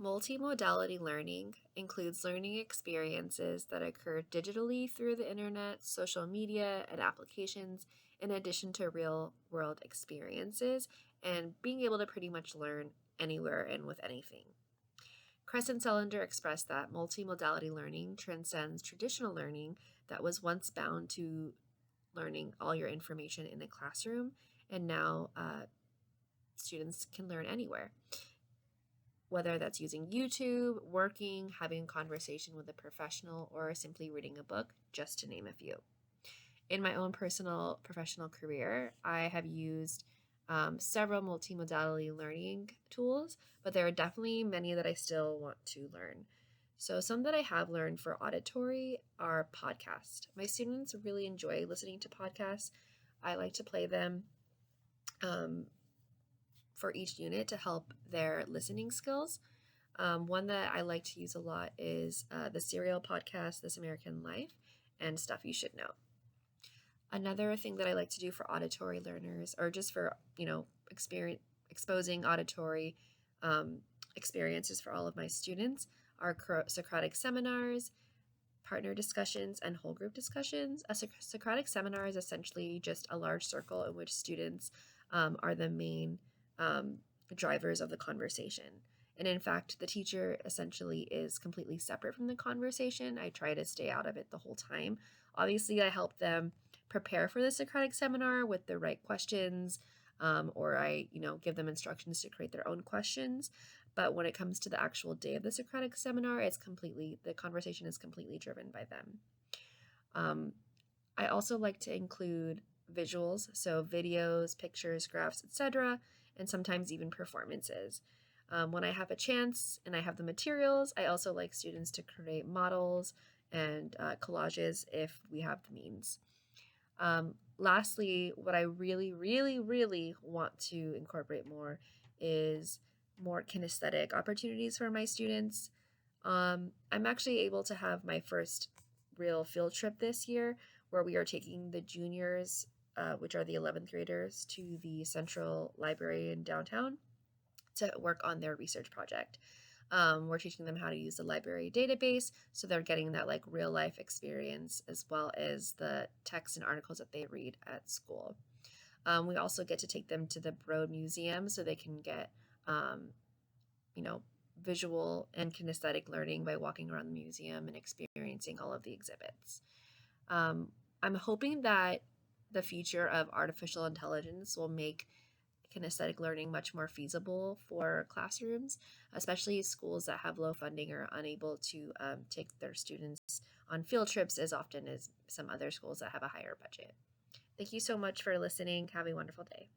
Multimodality learning includes learning experiences that occur digitally through the internet, social media, and applications, in addition to real world experiences, and being able to pretty much learn anywhere and with anything. Crescent Cellender expressed that multimodality learning transcends traditional learning that was once bound to learning all your information in a classroom, and now students can learn anywhere, whether that's using YouTube, working, having a conversation with a professional, or simply reading a book, just to name a few. In my own personal professional career, I have used several multimodality learning tools, but there are definitely many that I still want to learn. So some that I have learned for auditory are podcasts. My students really enjoy listening to podcasts. I like to play them for each unit to help their listening skills. One that I like to use a lot is the Serial podcast, This American Life, and Stuff You Should Know. Another thing that I like to do for auditory learners, or just for, exposing auditory experiences for all of my students, are Socratic seminars, partner discussions, and whole group discussions. A Socratic seminar is essentially just a large circle in which students are the main drivers of the conversation. And in fact, the teacher essentially is completely separate from the conversation. I try to stay out of it the whole time. Obviously, I help them prepare for the Socratic seminar with the right questions, or I, give them instructions to create their own questions. But when it comes to the actual day of the Socratic seminar, the conversation is completely driven by them. I also like to include visuals, so videos, pictures, graphs, etc., and sometimes even performances. When I have a chance and I have the materials, I also like students to create models and collages if we have the means. Lastly, what I really, really, really want to incorporate more is more kinesthetic opportunities for my students. I'm actually able to have my first real field trip this year where we are taking the juniors, which are the 11th graders, to the Central Library in downtown to work on their research project. We're teaching them how to use the library database, so they're getting that real life experience as well as the texts and articles that they read at school. We also get to take them to the Broad Museum so they can get, visual and kinesthetic learning by walking around the museum and experiencing all of the exhibits. I'm hoping that the future of artificial intelligence will make kinesthetic learning much more feasible for classrooms, especially schools that have low funding or unable to take their students on field trips as often as some other schools that have a higher budget. Thank you so much for listening. Have a wonderful day.